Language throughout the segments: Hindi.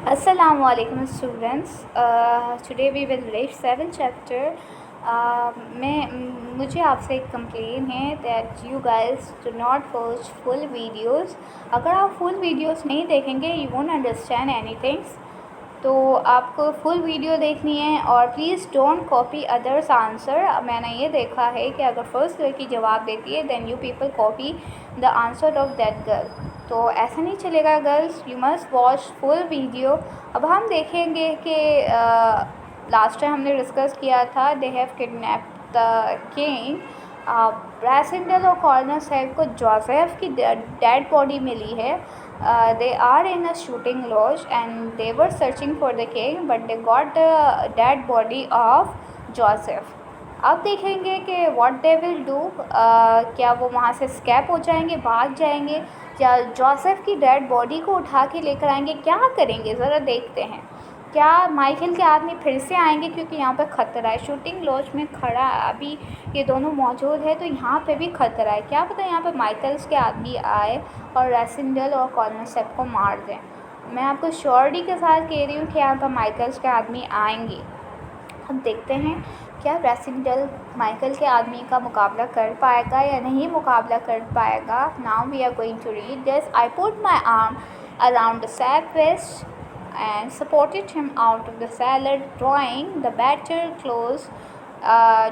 Assalamu alaikum students. Today we will read 7th chapter. मुझे आपसे एक कंप्लेन है that you guys do not watch full videos. अगर आप full videos नहीं देखेंगे you won't understand anything. तो आपको फुल वीडियो देखनी है और please don't copy others answer. मैंने ये देखा है कि अगर फर्स्ट लड़की जवाब देती है then you people copy the answer of that girl. तो ऐसा नहीं चलेगा girls, you must watch full video. अब हम देखेंगे कि लास्ट टाइम हमने डिस्कस किया था they have kidnapped the king. Rassendyll और कॉर्नर साहब को जोसेफ की डेड बॉडी मिली है। They are in a shooting lodge and they were searching for the king but they got the dead body of Joseph. अब देखेंगे कि what they will do. क्या वो वहाँ से स्कैप हो जाएंगे, भाग जाएंगे, या जोसेफ की डेड बॉडी को उठा के लेकर आएंगे, क्या करेंगे ज़रा देखते हैं। क्या माइकल के आदमी फिर से आएंगे, क्योंकि यहाँ पर ख़तरा है। शूटिंग लॉज में खड़ा अभी ये दोनों मौजूद है तो यहाँ पे भी ख़तरा है। क्या पता यहाँ पे माइकल्स के आदमी आए और रेसिंडल और कॉर्नर सेप को मार दें। मैं आपको श्योरिटी के साथ कह रही हूँ कि यहाँ पर माइकल्स के आदमी आएंगे। हम देखते हैं क्या रेसिंडल माइकल के आदमी का मुकाबला कर पाएगा या नहीं मुकाबला कर पाएगा। Now we are going to read this. I put my arm around the sap waist and supported him out of the cellar, drawing the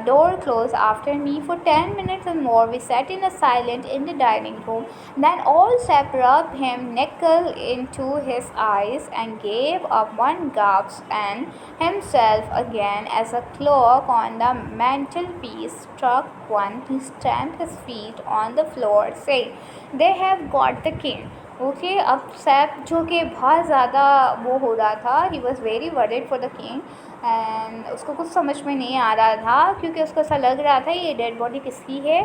door closed after me. For 10 minutes and more we sat in a silence in the dining room. Then old Sap rubbed him nickel into his eyes and gave up one gasp and himself again as a clock on the mantelpiece struck one. He stamped his feet on the floor saying, "They have got the king." Okay, अब सैप जो कि बहुत ज़्यादा वो हो रहा था, he was very worried for the king and उसको कुछ समझ में नहीं आ रहा था, क्योंकि उसको ऐसा लग रहा था ये डेड बॉडी किसकी है,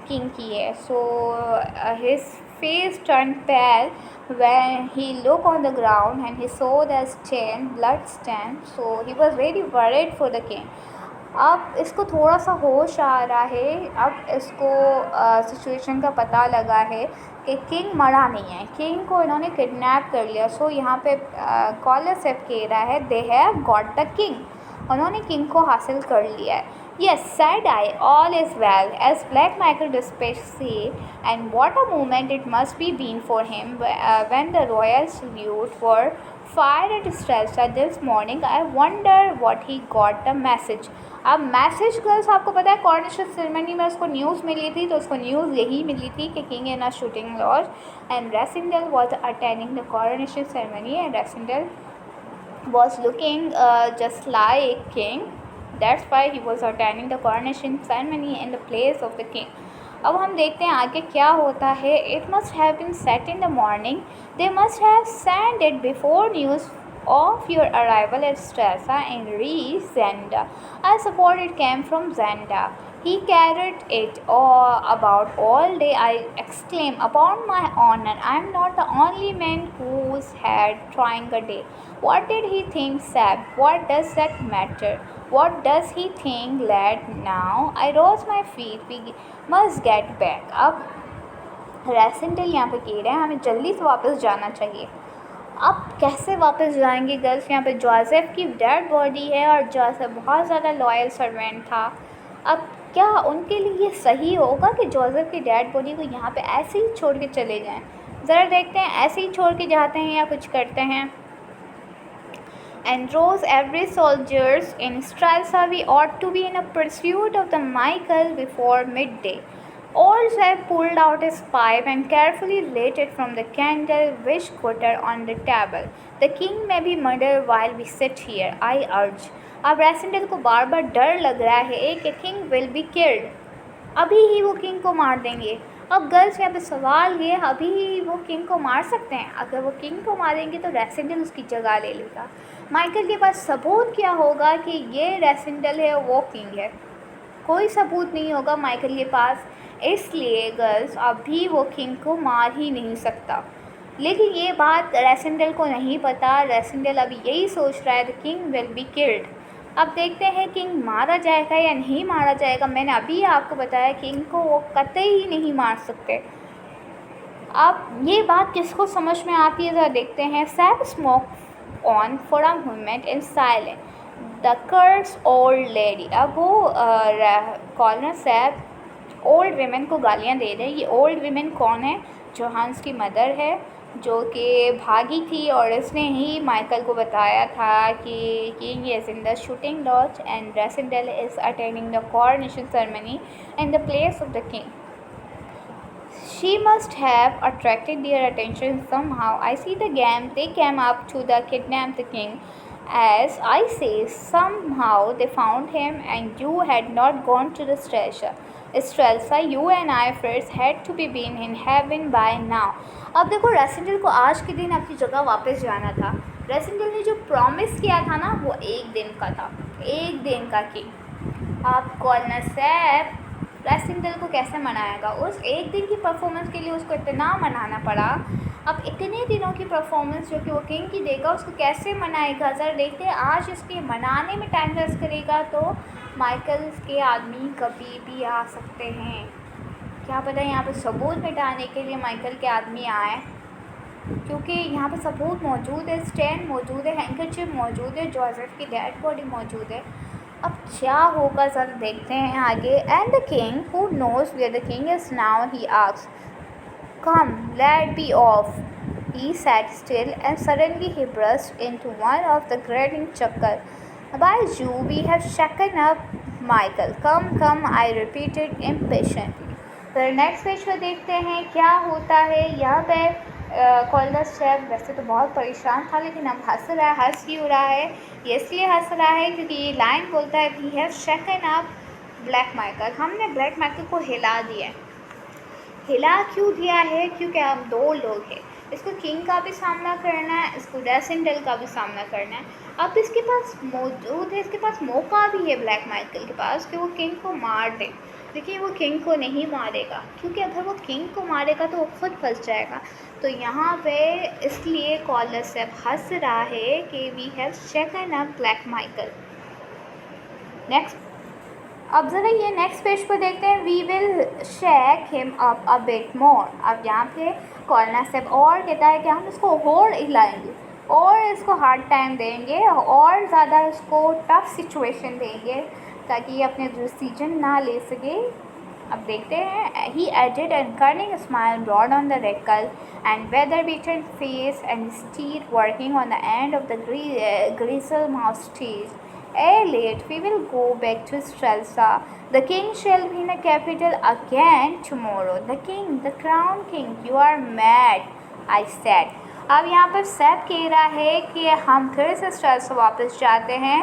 किंग की है। So his face turn pale when he looked on the ground and he saw the blood stain, so he was very worried for the king. अब इसको थोड़ा सा होश आ रहा है, अब इसको सिचुएशन का पता लगा है कि किंग मरा नहीं है, किंग को इन्होंने किडनैप कर लिया। सो यहाँ पे कॉलर सेप कह रहा है they have got the king, उन्होंने किंग को हासिल कर लिया है। Yes, said I, all is well, as Black Michael dispatched say, and what a moment it must be been for him when the royal salute were fired at Strelsa this morning. I wonder what he got the message. अब मैसेज गर्ल्स आपको पता है कॉर्निशन सेरेमनी में उसको न्यूज़ मिली थी, तो उसको न्यूज़ यही मिली थी कि king in a shooting lodge and Rassendyll was attending the coronation ceremony and Rassendyll was looking just like king. That's why he was attending the coronation ceremony in the place of the king. अब हम देखते हैं आगे क्या होता है. It must have been set in the morning. They must have sent it before news of your arrival at Stresa in Zenda. I suppose it came from Zenda. He carried it about all day. I exclaimed, upon my honor, I am not the only man who's had trying a day. What did he think, Sab? What does that matter? What does he think, lad? Now I rose my feet. We must get back. अब रेसेंडल यहाँ पे कह रहे हैं हमें जल्दी से वापस जाना चाहिए। अब कैसे वापस जाएंगे गर्ल्स, यहाँ पे जोसेफ की डेड बॉडी है और जोसेफ बहुत ज़्यादा लॉयल सर्वेंट था। अब क्या उनके लिए ये सही होगा कि जोसेफ की डेड बॉडी को यहाँ पे ऐसे ही छोड़ के चले जाएं? ज़रा देखते हैं ऐसे ही छोड़ के जाते हैं या कुछ करते हैं। And rose every soldiers in Strelsa, we ought to be in a pursuit of the Michael before midday. Old Zeb pulled out his pipe and carefully lit it from the candle which gutter on the table. The king may be murdered while we sit here, I urge. अब रेसिंडल को बार बार डर लग रहा है कि किंग विल बी किल्ड, अभी ही वो किंग को मार देंगे। अब गर्ल्स यहाँ पे सवाल ये, अभी ही वो किंग को मार सकते हैं? अगर वो किंग को मारेंगे तो रेसिंडल उसकी जगह ले लेगा। माइकल के पास सबूत क्या होगा कि ये रेसिंडल है, वो किंग है? कोई सबूत नहीं होगा माइकल के पास, इसलिए गर्ल्स अभी वो किंग को मार ही नहीं सकता। लेकिन ये बात रेसिंडल को नहीं पता। रेसिंडल अभी यही सोच रहा है the king will be killed. अब देखते हैं किंग मारा जाएगा या नहीं मारा जाएगा। मैंने अभी आपको बताया किंग को वो कतई ही नहीं मार सकते। अब ये बात किसको समझ में आती है ज़रा देखते हैं। SAP smoke on for a moment in silence. The cursed old lady. अब वो कॉर्नर सैप ओल्ड वीमेन को गालियाँ दे रहे हैं। ये ओल्ड वीमेन कौन है? जो हंस की मदर है, जो कि भागी थी और इसने ही माइकल को बताया था कि king is in the shooting lodge and resident is attending the coronation ceremony in the place of the king. She must have attracted their attention somehow. I see the game. They came up to the kidnap the king. As I say, somehow they found him, and you had not gone to the Strelsa. You and I first had to be been in heaven by now. अब देखो, रेसिडेंट को आज के दिन अपनी जगह वापस जाना था. रेसिडेंट ने जो प्रॉमिस किया था ना, वो एक दिन का था, एक दिन का किंग. अब कॉर्नर सैप रेसिडेंट को कैसे मनाएगा? उस एक दिन की परफॉर्मेंस के लिए उसको इतना मनाना पड़ा. अब इतने दिनों की परफॉर्मेंस जो कि वो किंग की देगा, उसको कैसे मनाएगा? ज़रा देखते हैं. आज इसके मनाने में टाइम वेस्ट करेगा तो माइकल के आदमी कभी भी आ सकते हैं. क्या पता यहाँ पर सबूत मिटाने के लिए माइकल के आदमी आए, क्योंकि यहाँ पर सबूत मौजूद है. स्टैंड मौजूद है, हैंकरचिप मौजूद है, जोसेफ की डेड बॉडी मौजूद है. अब क्या होगा ज़रा देखते हैं आगे. And the king who knows where the king is now he asks, come let be off. He sat still and suddenly he burst into one of the grinning chuckle. By Jove, we have shaken up Michael. Come, come, I repeated impatiently. तो नेक्स्ट पेज पर देखते हैं क्या होता है. यहाँ पे कॉर्नर सैप वैसे तो बहुत परेशान था, लेकिन अब हंस रहा है. हंस क्यों रहा है? ये इसलिए हंस रहा है क्योंकि ये लाइन बोलता है, we have shaken up black Michael. हमने ब्लैक माइकल को हिला दिया. हिला क्यों दिया है? क्योंकि हम दो लोग हैं. इसको किंग का भी सामना करना है, इसको रेसिडेंट का भी सामना करना है. अब इसके पास मौजूद है, इसके पास मौका भी है ब्लैक माइकल के पास कि वो किंग को मार दे. लेकिन वो किंग को नहीं मारेगा, क्योंकि अगर वो किंग को मारेगा तो वो खुद फंस जाएगा. तो यहाँ पे इसलिए कॉर्नर सैप हंस रहा है कि we have shaken up black Michael. Next, अब ज़रा ये नेक्स्ट पेज पर देखते हैं. We will shake him up a bit more. अब यहाँ पे कॉर्नर सैप और कहता है कि हम इसको और हिलाएंगे और इसको हार्ड टाइम देंगे और ज़्यादा इसको टफ सिचुएशन देंगे ताकि ये अपने डिसीजन ना ले सके. अब देखते हैं. He added and cunning smile broad on the wrinkled and weather beaten face and street working on the end of the grizzled moustaches. Late, we will go back to Strelsa. The king shall be in the capital again tomorrow. The king, the crown king, you are mad, I said. अब यहाँ पर सैप कह रहा है कि हम फिर से स्ट्रेल्सा वापस जाते हैं.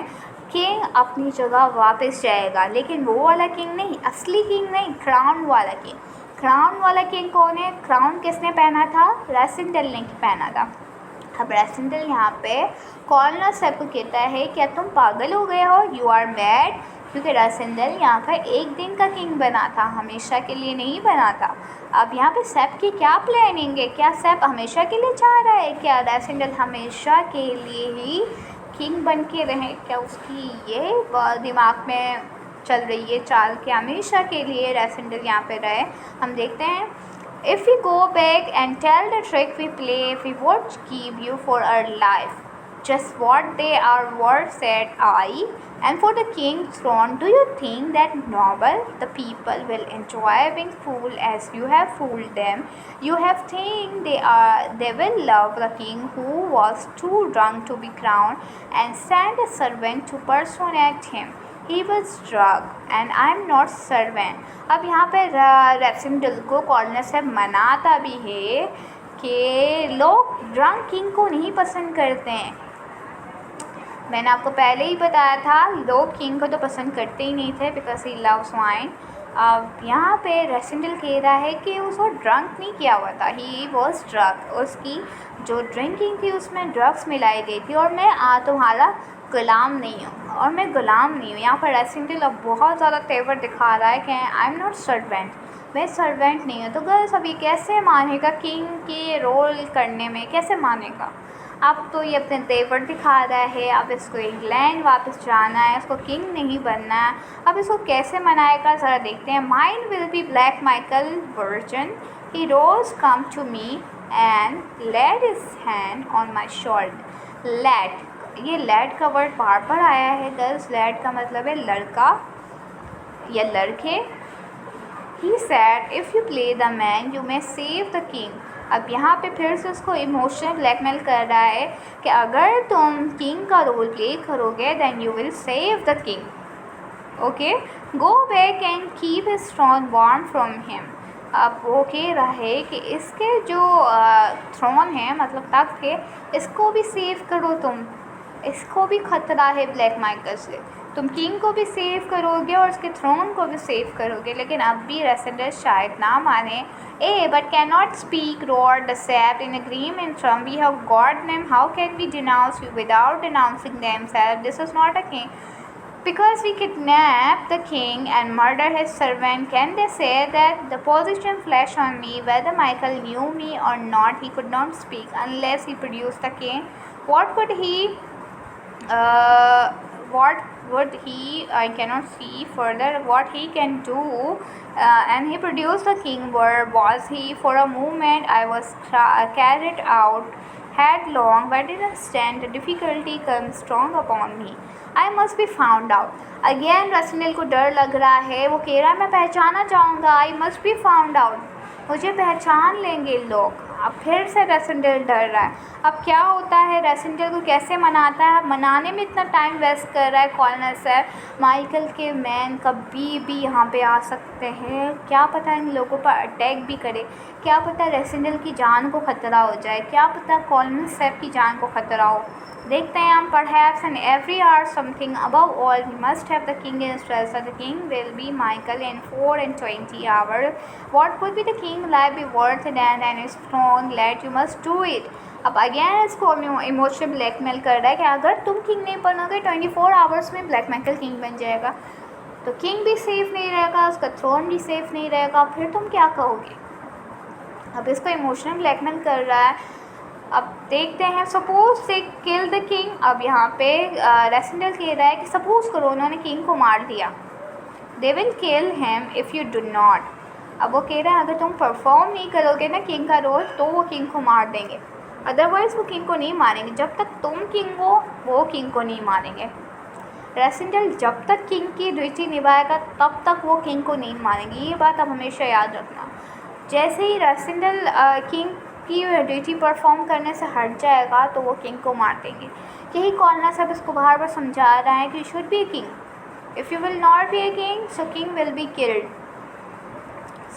किंग अपनी जगह वापस जाएगा, लेकिन वो वाला किंग नहीं, असली किंग नहीं, क्राउन वाला किंग. क्राउन वाला किंग कौन है? क्राउन किसने पहना था? रेसिडेंट ने पहना था. अब रेसिडेंट यहाँ पे कॉर्नर सैप को कहता है, क्या तुम पागल हो गए हो? You are mad. क्योंकि रेसिडेंट यहाँ का एक दिन का किंग बना था, हमेशा के लिए नहीं बना था. अब यहाँ पे सैप की क्या प्लानिंग है? क्या सैप हमेशा के लिए चाह रहा है? क्या रेसिडेंट हमेशा के लिए ही किंग बन के रहे? क्या उसकी ये दिमाग में चल रही है चाल कि हमेशा के लिए रेसिडेंट यहाँ पे रहे? हम देखते हैं. If we go back and tell the trick we play, we won't keep you for our life. Just what they are worth, said I. And for the king's throne, do you think that noble? The people will enjoy being fooled as you have fooled them. You have think they will love the king who was too drunk to be crowned and send a servant to personate him. He was drunk and I'm not servant. अब यहाँ पे रेसिडेंट को कॉर्नर सैप मनाता भी है कि लोग ड्रंक किंग को नहीं पसंद करते हैं. मैंने आपको पहले ही बताया था, लोग किंग को तो पसंद करते ही नहीं थे बिकॉज ही लव्स वाइन. अब यहाँ पे रेसिडेंट कह रहा है कि उसको ड्रंक नहीं किया हुआ था, ही वॉज ड्रग. उसकी जो ड्रिंकिंग थी उसमें ड्रग्स मिलाई गई थी. और मैं तुम्हारा गुलाम नहीं हूँ, और मैं गुलाम नहीं हूँ. यहाँ पर रेसिडेंट अब बहुत ज़्यादा तेवर दिखा रहा है कि आई एम नॉट सर्वेंट, मैं सर्वेंट नहीं हूँ. तो गर्ल्स अब ये कैसे मानेगा किंग के रोल करने में? कैसे मानेगा? अब तो ये अपने तेवर दिखा रहा है. अब इसको इंग्लैंड वापस जाना है, इसको किंग नहीं बनना है. अब इसको कैसे मनाएगा ज़रा देखते हैं. Mind will be black Michael version. He rose come to me and laid his hand on my shoulder. Lad, ये लैड का वर्ड बार बार आया है गर्ल्स। लैड का मतलब है लड़का या लड़के। He said if you play the man you may save the king. अब यहाँ पे फिर से उसको इमोशनल ब्लैकमेल कर रहा है कि अगर तुम किंग का रोल प्ले करोगे then you will save the king. Okay, go back and keep his throne warm from him. अब वो कह रहा है कि इसके जो थ्रोन है मतलब तख्त है, इसको भी सेव करो तुम, इसको भी ख़तरा है ब्लैक माइकल से। तुम किंग को भी सेव करोगे और उसके थ्रोन को भी सेव करोगे। लेकिन अब भी रेसेंडर शायद ना माने। A but can not speak roar the Sapt in agreement from we have god name, how can we denounce you without denouncing them self, this is not a king. Because we kidnap the king and murder his servant, can they say that the position flashed on me, whether Michael knew me or not? He could not speak unless he produced the king. What could he what would he, I cannot see further what he can do, and he produced the king. Where was he? For a moment I was carried out headlong, but in a stand the difficulty comes strong upon me. I must be found out. Again रसनेल को डर लग रहा है। वो कह रहा है मैं पहचाना जाऊँगा, I must be found out, मुझे पहचान लेंगे लोग। अब फिर से रेसेंडल डर रहा है। अब क्या होता है, रेसेंडल को कैसे मनाता है, मनाने में इतना टाइम वेस्ट कर रहा है कॉर्नर से। माइकल के मैन कभी भी यहाँ पे आ सकते हैं, क्या पता इन लोगों पर अटैक भी करे, क्या पता रेसेंडल की जान को ख़तरा हो जाए, क्या पता कॉर्नर सेफ की जान को ख़तरा हो। देखते हैं हम। Perhaps in every hour something, above all he must have the king in stress, the king will be Michael in 24 hours. What could be the king life be worth than and strong lad, you must do it. अब अगेन इसको इमोशनल ब्लैकमेल कर रहा है कि अगर तुम किंग नहीं बनोगे 24 आवर्स में ब्लैक माइकल किंग बन जाएगा, तो किंग भी सेफ नहीं रहेगा, उसका थ्रोन भी सेफ नहीं रहेगा, फिर तुम क्या कहोगे। अब इसको इमोशनल ब्लैकमेल कर रहा है। अब देखते हैं। Suppose they kill the king. अब यहाँ पे रेसेंडल कह रहा है कि सपोज करो उन्होंने किंग को मार दिया, they will kill him if you do not. अब वो कह रहा है अगर तुम परफॉर्म नहीं करोगे ना किंग का रोल तो वो किंग को मार देंगे, अदरवाइज़ वो किंग को नहीं मारेंगे। जब तक तुम किंग हो वो किंग को नहीं मारेंगे। रेसेंडल जब तक किंग की ड्यूटी निभाएगा तब तक वो किंग को नहीं मारेंगे, ये बात आप हमेशा याद रखना। जैसे ही रेसेंडल किंग की ड्यूटी परफॉर्म करने से हट जाएगा तो वो किंग को मार देंगे। यही कॉर्नर सब इसको बार बार समझा रहा है कि you should be a king, if you will not be a king so king will be killed.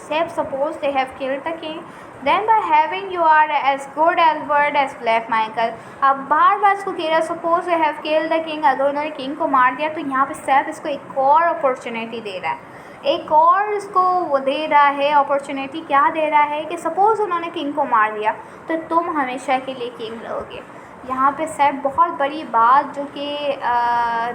Say suppose they have killed the king, then by having you are as good Albert as Black Michael. अब बार बार इसको कह रहा है suppose they have killed the king, अगर उन्होंने किंग को मार दिया तो यहाँ पे सेफ इसको एक और अपॉर्चुनिटी दे रहा है, एक और इसको वो दे रहा है अपॉर्चुनिटी। क्या दे रहा है कि सपोज़ उन्होंने किंग को मार दिया तो तुम हमेशा के लिए किंग रहोगे। यहाँ पे सेफ बहुत बड़ी बात जो कि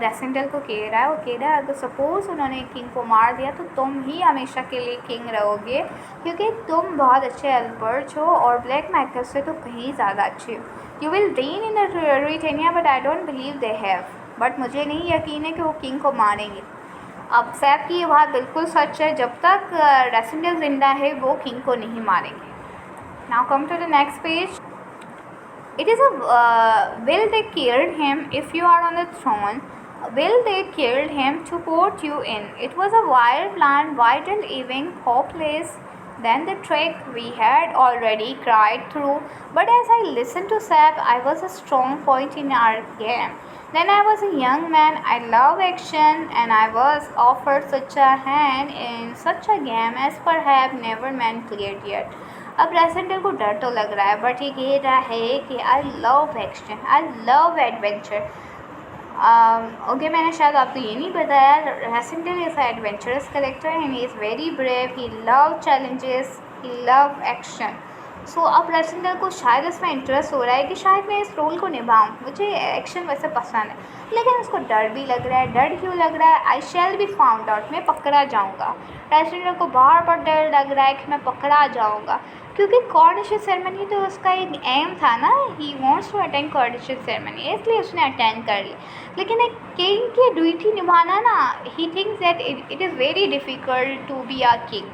रेसेंडल को कह रहा है, वो कह रहा है अगर सपोज़ उन्होंने किंग को मार दिया तो तुम ही हमेशा के लिए किंग रहोगे, क्योंकि तुम बहुत अच्छे एल्बर्ट हो और ब्लैक माइकल से तो कहीं ज़्यादा अच्छे हो। You will reign in Ruritania but I don't believe they have, बट मुझे नहीं यकीन है कि वो किंग को मारेंगे। अब सेफ की ये बात बिल्कुल सच है, जब तक रेसेंडल जिंदा है वो किंग को नहीं मारेंगे। Now come to the next page. It is a will they killed him if you are on the throne? Will they killed him to put you in? It was a wild plan, vital, even hopeless. Then the trick we had already cried through. But as I listened to Sap, I was a strong point in our game. Then I was a young man. I love action, and I was offered such a hand in such a game as perhaps never man played yet. अब रेसेंडल को डर तो लग रहा है, बट ये कह रहा है कि I love action, I love adventure. Okay, मैंने शायद आपको ये नहीं बताया, Rassendyll is adventurous character and he is very brave, he love challenges, he love action. So अब रेसेंडल को शायद इसमें इंटरेस्ट हो रहा है कि शायद मैं इस रोल को निभाऊँ, मुझे एक्शन वैसे पसंद है, लेकिन उसको डर भी लग रहा है। डर क्यों लग रहा है? आई शैल बी फाउंड आउट, मैं पकड़ा जाऊँगा। रेसेंडल को बार बार डर लग रहा है कि मैं पकड़ा जाऊँगा, क्योंकि कॉर्निशल सेरेमनी तो उसका एक एम था ना, he wants to attend coronation ceremony, इसलिए उसने अटेंड कर ली। लेकिन एक किंग की ड्यूटी निभाना ना, he thinks that it is very difficult to be a king.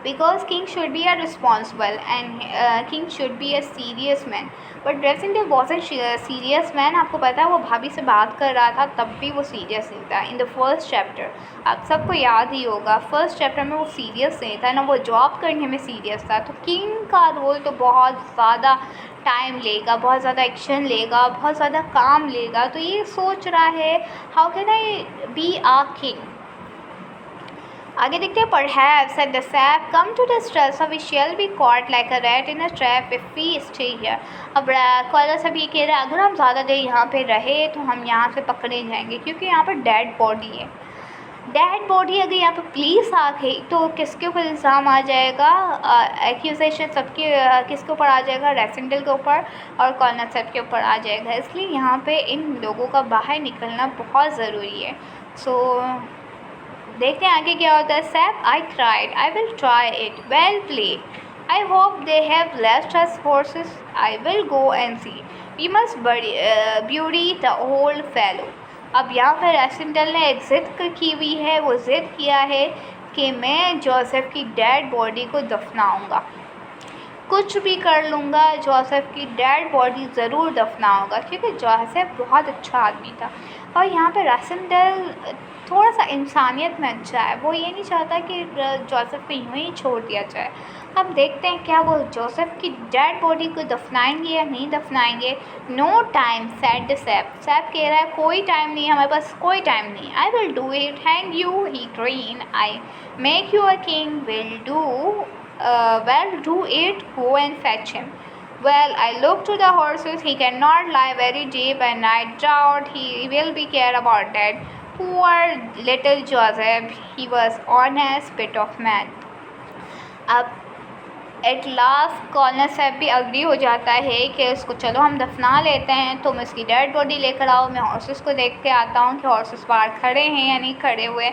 because king should be a responsible and king should be a serious man. But Rapunzel wasn't a serious man. आपको पता है वो भाभी से बात कर रहा था तब भी वो सीरियस नहीं था. इन द फर्स्ट चैप्टर आप सबको याद ही होगा, फर्स्ट चैप्टर में वो सीरियस नहीं था ना, वो जॉब करने में सीरियस था. तो किंग का रोल तो बहुत ज़्यादा टाइम लेगा, बहुत ज़्यादा एक्शन लेगा, बहुत ज़्यादा काम लेगा. तो ये सोच रहा है how can I be a king. आगे देखते हैं. Perhaps said the sap, come to the stress of we shall be caught like a rat in a trap if we stay here. अब कॉलर सब ये कह रहा है अगर हम ज़्यादा देर यहाँ पे रहे तो हम यहाँ से पकड़े जाएंगे क्योंकि यहाँ पर डेड बॉडी है. डेड बॉडी अगर यहाँ पर पुलिस आ गई तो किसके ऊपर इल्ज़ाम आ जाएगा, एक्यूजेशन सबके किसके ऊपर आ जाएगा, रेसिडेंटल के ऊपर और कॉलर सब के ऊपर आ जाएगा. इसलिए यहाँ पे इन लोगों का बाहर निकलना बहुत ज़रूरी है. सो देखते हैं आगे क्या होता है. Sap I cried I will try it well play I hope they have left us horses I will go and see we must beauty the old fellow. अब यहाँ पर रेसिडेंटल ने एक ज़िद की हुई है, वो ज़िद किया है कि मैं जोसेफ की डेड बॉडी को दफनाऊँगा, कुछ भी कर लूँगा, जोसेफ की डेड बॉडी ज़रूर दफनाऊँगा क्योंकि जोसेफ बहुत अच्छा आदमी था. और यहाँ पे रेसिडेंटल थोड़ा सा इंसानियत में अच्छा है, वो ये नहीं चाहता कि जोसेफ को यूँ ही छोड़ दिया जाए. अब देखते हैं क्या वो जोसेफ की डेड बॉडी को दफनाएंगे या नहीं दफनाएंगे. No time said the Sapt. Sapt कह रहा है कोई टाइम नहीं, हमारे पास कोई टाइम नहीं. I will do it hang you he green I make you a king will do well do it, go and fetch him. Well, I look to the horses, he cannot lie very deep and I doubt he will be care about that. Poor little Joseph, he was honest bit of man. अब एट लास्ट कॉर्नर साहब भी अग्री हो जाता है कि उसको चलो हम दफना लेते हैं, तुम इसकी डेड बॉडी लेकर आओ, मैं हॉर्सेस को देख के आता हूँ कि हॉर्सेस बाहर खड़े हैं या नहीं खड़े हुए.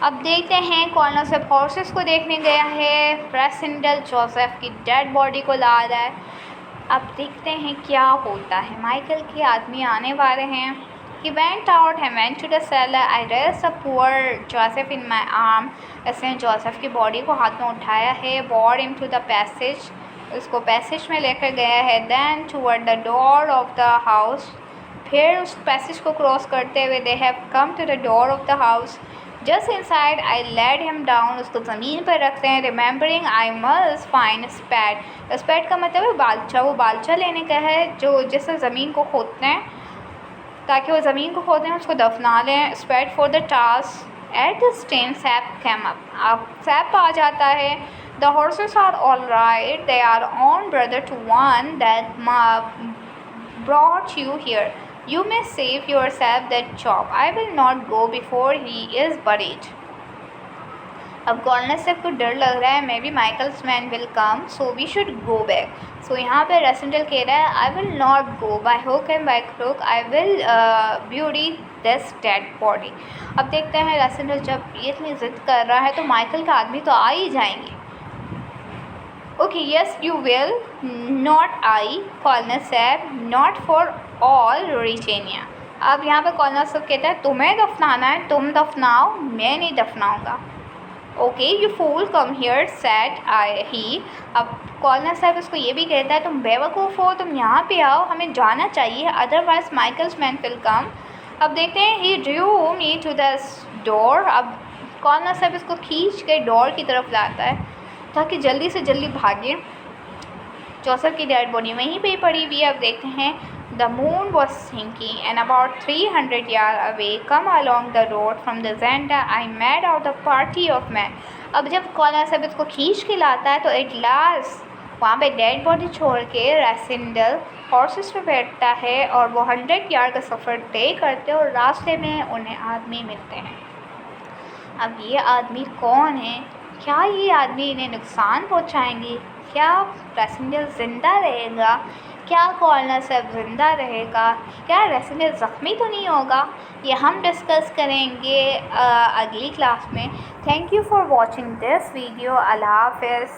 अब देखते हैं कॉर्नर से हॉर्सेस को देखने गया है, रेसिडेंटल जोसेफ की डेड बॉडी को ला रहा है. अब देखते हैं क्या होता है. माइकल के आदमी आने वाले हैं. He went out, he went to the cellar. I raised the poor Joseph in my arm. इसने जोसेफ की बॉडी को हाथ में उठाया है. Brought him to the passage. उसको पैसेज में लेकर गया है. Then toward the door of the house. फिर उस पैसेज को क्रॉस करते हुए they have come to the door of the house. Just inside, I laid him down. उसको ज़मीन पर रखते हैं. Remembering I must find spade. spade का मतलब है बालचा. वो बालचा लेने का है जो जिससे ज़मीन को खोदते हैं ताकि वो ज़मीन को खोदें उसको दफना लें. spade for the task. At this time, Sap came up. अब Sap आ जाता है. The horses are all right. They are own brother to one that brought you here. You may save yourself that job. I will not go before he is buried. अब गवर्नर साहब को डर लग रहा है. Maybe Michael's man will come so we should go back. So यहाँ पे रेसिडेंटल कह रहा है I will not go by hook and by crook. I will bury this dead body. अब देखते हैं रेसिडेंटल जब ये इतनी ज़िद कर रहा है तो माइकल का आदमी तो आ ही जाएंगे. Okay yes you will not I corner साहब नॉट फॉर ऑल रिचेनिया. अब यहाँ पे कॉर्नर साहब कहता है तुम्हें दफनाना है तुम दफनाओ, मैं नहीं दफनाऊँगा. Okay you fool come here said he. अब कॉर्नर साहब उसको ये भी कहता है तुम बेवकूफ़ हो, तुम यहाँ पे आओ, हमें जाना चाहिए otherwise Michael's man will come. अब देखते हैं he drew me to the door. अब कॉर्नर साहब इसको खींच के डोर की तरफ लाता है ताकि जल्दी से जल्दी भागे. जोसेफ की डेड बॉडी वहीं पे पड़ी हुई है. अब देखते हैं The moon was sinking and about 300 yards away, come along the road from the Zenda, I made out a party of men. अब जब कॉर्नर साहब इसको खींच के लाता है तो एट लास्ट वहाँ पे डेड बॉडी छोड़ के रेसिडेंटल हॉर्सेस पे बैठता है और वो 100 यार्ड का सफ़र तय करते हैं और रास्ते में उन्हें आदमी मिलते हैं. अब ये आदमी कौन है? क्या ये आदमी इन्हें नुकसान पहुँचाएंगे? क्या रेसिडेंटल ज़िंदा रहेगा? क्या कॉर्नर साहब ज़िंदा रहेगा? क्या रेसिडेंटल ज़ख्मी तो नहीं होगा? ये हम डिस्कस करेंगे अगली क्लास में. Thank you for watching this video. Allah हाफ़िज़.